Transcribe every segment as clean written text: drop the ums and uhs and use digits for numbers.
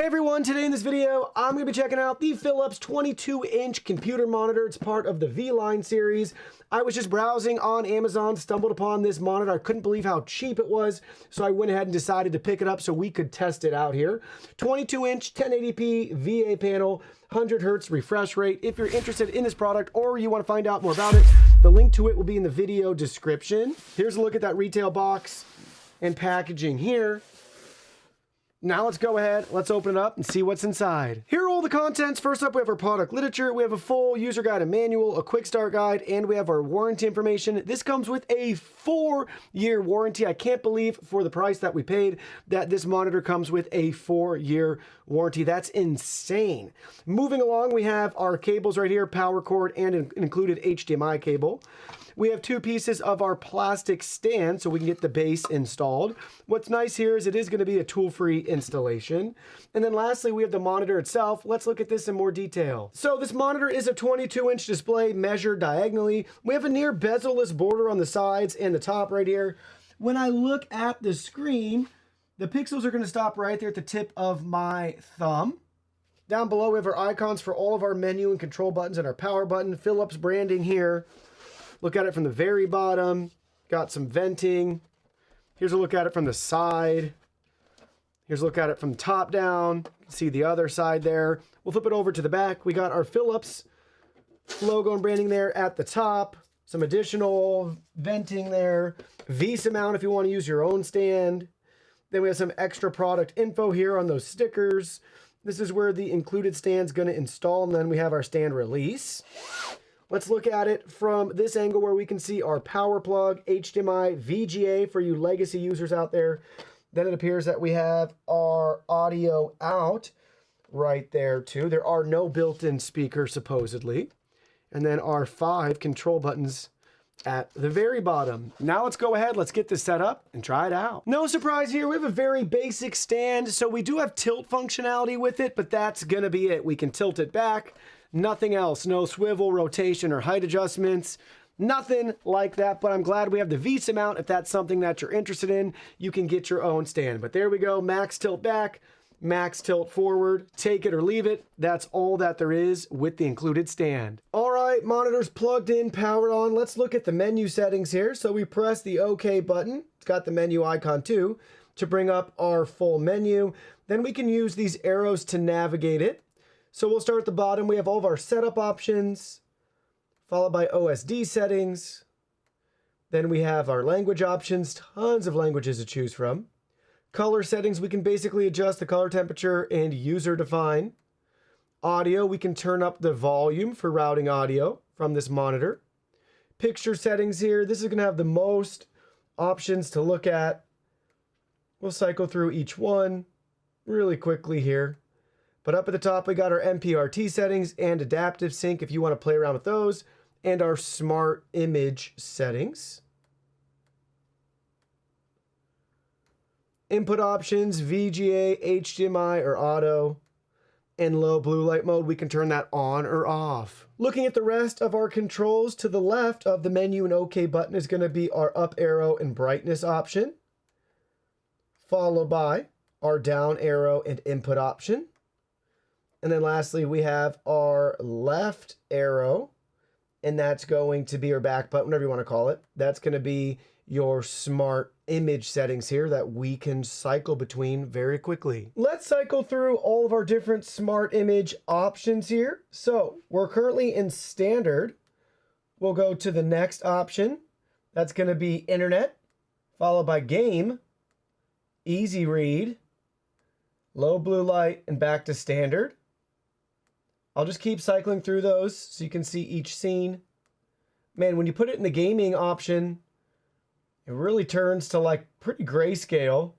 Hey everyone, today in this video, I'm going to be checking out the Philips 22-inch computer monitor. It's part of the V-Line series. I was just browsing on Amazon, stumbled upon this monitor. I couldn't believe how cheap it was, so I went ahead and decided to pick it up so we could test it out here. 22-inch, 1080p VA panel, 100 hertz refresh rate. If you're interested in this product or you want to find out more about it, the link to it will be in the video description. Here's a look at that retail box and packaging here. Now let's go ahead, let's open it up and see what's inside. Here are all the contents. First up, we have our product literature. We have a full user guide and manual, a quick start guide, and we have our warranty information. This comes with a 4-year warranty. I can't believe for the price that we paid that this monitor comes with a 4-year warranty. That's insane. Moving along, we have our cables right here, power cord and an included HDMI cable. We have 2 pieces of our plastic stand so we can get the base installed. What's nice here is it is going to be a tool-free installation. And then lastly, we have the monitor itself. Let's look at this in more detail. So this monitor is a 22-inch display measured diagonally. We have a near bezel-less border on the sides and the top right here. When I look at the screen, the pixels are going to stop right there at the tip of my thumb. Down below, we have our icons for all of our menu and control buttons and our power button. Philips branding here. Look at it from the very bottom. Got some venting. Here's a look at it from the side. Here's a look at it from top down. See the other side there. We'll flip it over to the back. We got our Philips logo and branding there at the top. Some additional venting there. VESA mount if you want to use your own stand. Then we have some extra product info here on those stickers. This is where the included stand's going to install, and then we have our stand release. Let's look at it from this angle where we can see our power plug, HDMI, VGA for you legacy users out there. Then it appears that we have our audio out right there too. There are no built-in speakers supposedly. And then our 5 control buttons at the very bottom. Now let's go ahead, let's get this set up and try it out. No surprise here, we have a very basic stand. So we do have tilt functionality with it, but that's gonna be it. We can tilt it back. Nothing else, no swivel, rotation, or height adjustments, nothing like that, but I'm glad we have the VESA mount. If that's something that you're interested in, you can get your own stand. But there we go, max tilt back, max tilt forward, take it or leave it. That's all that there is with the included stand. All right, monitor's plugged in, powered on. Let's look at the menu settings here. So we press the OK button. It's got the menu icon too to bring up our full menu. Then we can use these arrows to navigate it. So we'll start at the bottom. We have all of our setup options, followed by OSD settings. Then we have our language options, tons of languages to choose from. Color settings, we can basically adjust the color temperature and user define. Audio, we can turn up the volume for routing audio from this monitor. Picture settings here, this is going to have the most options to look at. We'll cycle through each one really quickly here. But up at the top, we got our MPRT settings and adaptive sync if you want to play around with those, and our smart image settings. Input options, VGA, HDMI, or auto, and low blue light mode. We can turn that on or off. Looking at the rest of our controls, to the left of the menu and OK button is going to be our up arrow and brightness option, followed by our down arrow and input option. And then lastly, we have our left arrow, and that's going to be our back button, whatever you want to call it. That's going to be your smart image settings here that we can cycle between very quickly. Let's cycle through all of our different smart image options here. So we're currently in standard. We'll go to the next option. That's going to be internet, followed by game, easy read, low blue light, and back to standard. I'll just keep cycling through those so you can see each scene. Man, when you put it in the gaming option, it really turns to like pretty grayscale.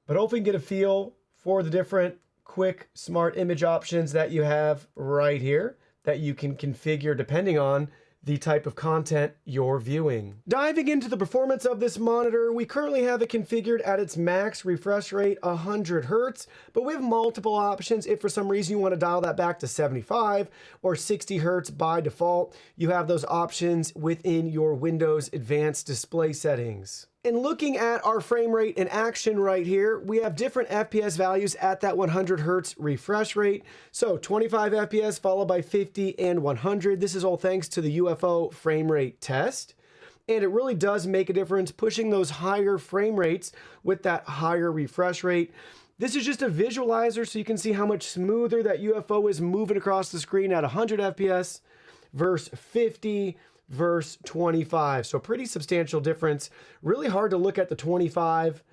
But hopefully you can get a feel for the different quick smart image options that you have right here that you can configure depending on the type of content you're viewing. Diving into the performance of this monitor, we currently have it configured at its max refresh rate, 100 Hertz, but we have multiple options. If for some reason you want to dial that back to 75 or 60 Hertz by default, you have those options within your Windows Advanced Display settings. And looking at our frame rate in action right here, we have different FPS values at that 100 Hertz refresh rate. So 25 FPS followed by 50 and 100. This is all thanks to the UFO frame rate test. And it really does make a difference pushing those higher frame rates with that higher refresh rate. This is just a visualizer so you can see how much smoother that UFO is moving across the screen at 100 FPS versus 50 versus 25. So pretty substantial difference. Really hard to look at the 25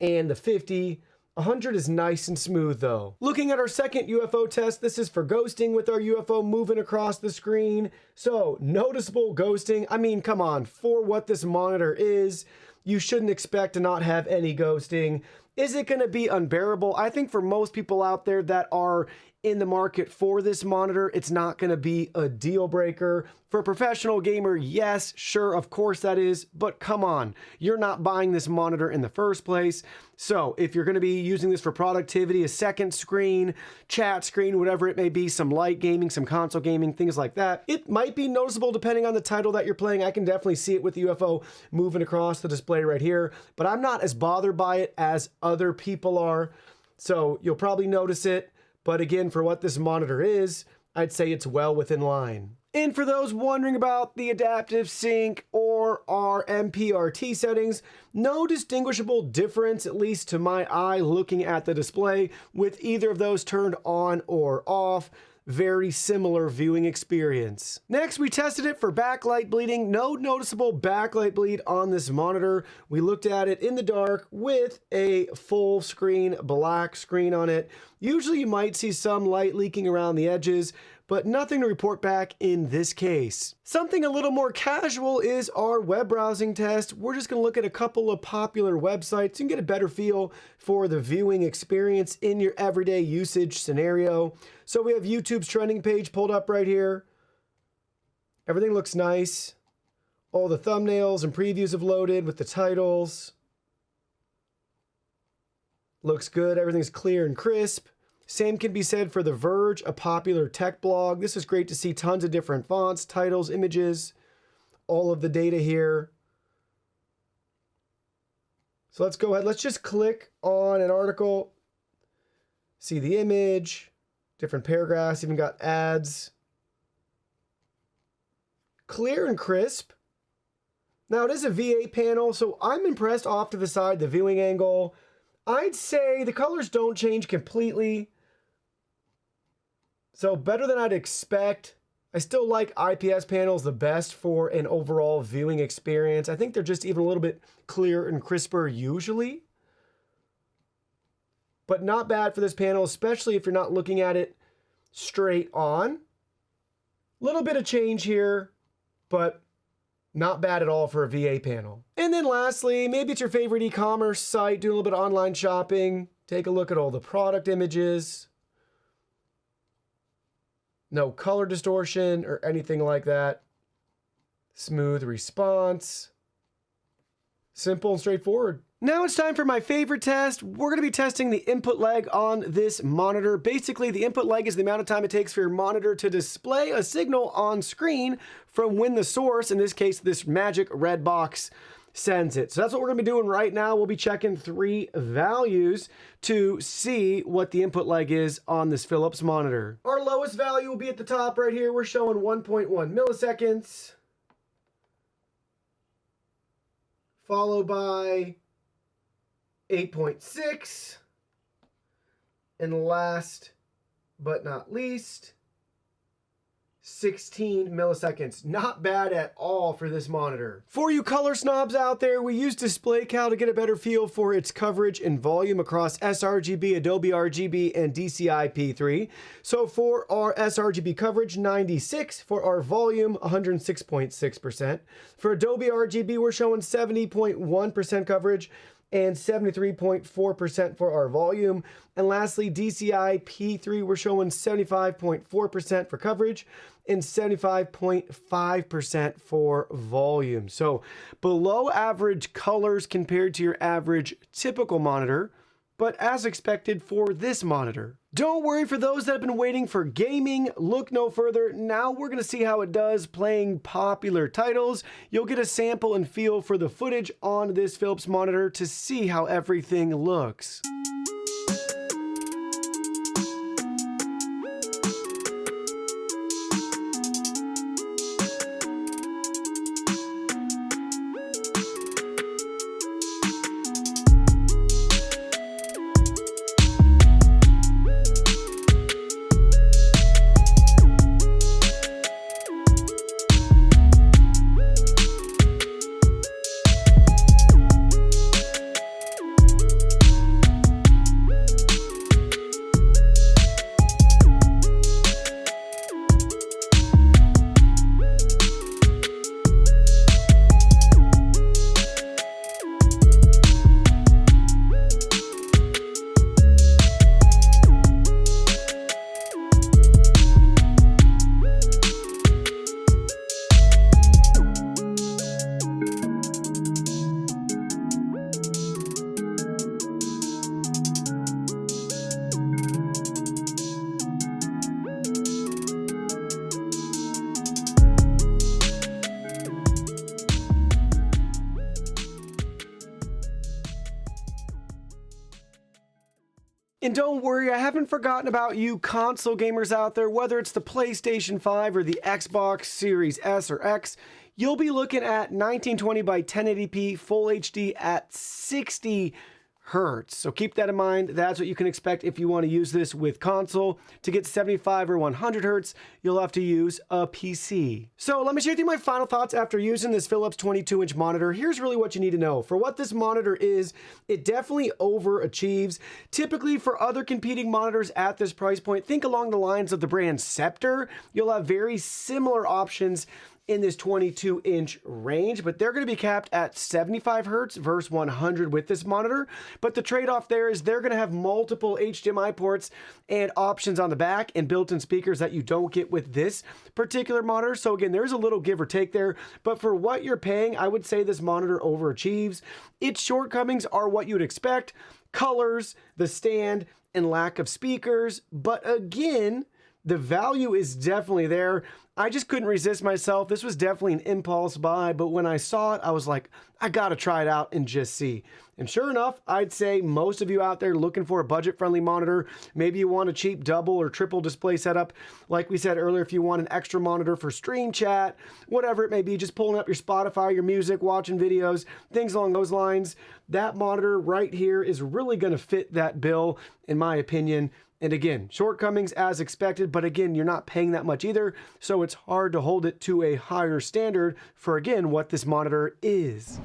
and the 50. 100 is nice and smooth though. Looking at our second UFO test, this is for ghosting with our UFO moving across the screen. So noticeable ghosting. I mean, come on, for what this monitor is, you shouldn't expect to not have any ghosting. Is it going to be unbearable? I think for most people out there that are in the market for this monitor, it's not going to be a deal breaker. For a professional gamer, yes, sure, of course that is, but come on, you're not buying this monitor in the first place. So if you're going to be using this for productivity, a second screen, chat screen, whatever it may be, some light gaming, some console gaming, things like that, it might be noticeable depending on the title that you're playing. I can definitely see it with the UFO moving across the display right here, but I'm not as bothered by it as other people are. So you'll probably notice it. But again, for what this monitor is, I'd say it's well within line. And for those wondering about the adaptive sync or our MPRT settings, no distinguishable difference, at least to my eye looking at the display, with either of those turned on or off. Very similar viewing experience. Next, we tested it for backlight bleeding. No noticeable backlight bleed on this monitor. We looked at it in the dark with a full screen, black screen on it. Usually you might see some light leaking around the edges, but nothing to report back in this case. Something a little more casual is our web browsing test. We're just gonna look at a couple of popular websites and get a better feel for the viewing experience in your everyday usage scenario. So we have YouTube's trending page pulled up right here. Everything looks nice. All the thumbnails and previews have loaded with the titles. Looks good, everything's clear and crisp. Same can be said for The Verge, a popular tech blog. This is great to see tons of different fonts, titles, images, all of the data here. So let's go ahead. Let's just click on an article, see the image, different paragraphs, even got ads. Clear and crisp. Now it is a VA panel, so I'm impressed off to the side, the viewing angle. I'd say the colors don't change completely. So better than I'd expect. I still like IPS panels the best for an overall viewing experience. I think they're just even a little bit clearer and crisper usually. But not bad for this panel, especially if you're not looking at it straight on. Little bit of change here, but not bad at all for a VA panel. And then lastly, maybe it's your favorite e-commerce site, doing a little bit of online shopping. Take a look at all the product images. No color distortion or anything like that. Smooth response. Simple and straightforward. Now it's time for my favorite test. We're going to be testing the input lag on this monitor. Basically, the input lag is the amount of time it takes for your monitor to display a signal on screen from when the source, in this case, this magic red box, sends it. So that's what we're going to be doing right now. We'll be checking 3 values to see what the input lag is on this Philips monitor. Our lowest value will be at the top right here. We're showing 1.1 milliseconds. Followed by 8.6. And last but not least, 16 milliseconds. Not bad at all for this monitor. For you color snobs out there, we use DisplayCal to get a better feel for its coverage and volume across sRGB, Adobe RGB, and DCI P3. So for our sRGB coverage, 96. For our volume, 106.6%. For Adobe RGB, we're showing 70.1% coverage and 73.4% for our volume. And lastly, DCI P3, we're showing 75.4% for coverage and 75.5% for volume. So below average colors compared to your average typical monitor, but as expected for this monitor. Don't worry, for those that have been waiting for gaming, look no further. Now we're going to see how it does playing popular titles. You'll get a sample and feel for the footage on this Philips monitor to see how everything looks. And don't worry, I haven't forgotten about you console gamers out there, whether it's the PlayStation 5 or the Xbox Series S or X. You'll be looking at 1920 by 1080p Full HD at 60 Hertz. So keep that in mind. That's what you can expect if you want to use this with console. To get 75 or 100 Hertz, you'll have to use a PC. So let me share with you my final thoughts after using this Philips 22-inch monitor. Here's really what you need to know. For what this monitor is, it definitely overachieves. Typically for other competing monitors at this price point, think along the lines of the brand Scepter. You'll have very similar options in this 22-inch range, but they're going to be capped at 75 Hertz versus 100 with this monitor. But the trade-off there is they're going to have multiple HDMI ports and options on the back and built-in speakers that you don't get with this particular monitor. So again, there's a little give or take there, but for what you're paying, I would say this monitor overachieves. Its shortcomings are what you'd expect: colors, the stand, and lack of speakers. But again, the value is definitely there. I just couldn't resist myself. This was definitely an impulse buy, but when I saw it, I was like, I gotta try it out and just see. And sure enough, I'd say most of you out there looking for a budget-friendly monitor, maybe you want a cheap double or triple display setup. Like we said earlier, if you want an extra monitor for stream chat, whatever it may be, just pulling up your Spotify, your music, watching videos, things along those lines, that monitor right here is really gonna fit that bill, in my opinion. And again, shortcomings as expected, but again, you're not paying that much either, so it's hard to hold it to a higher standard for, again, what this monitor is.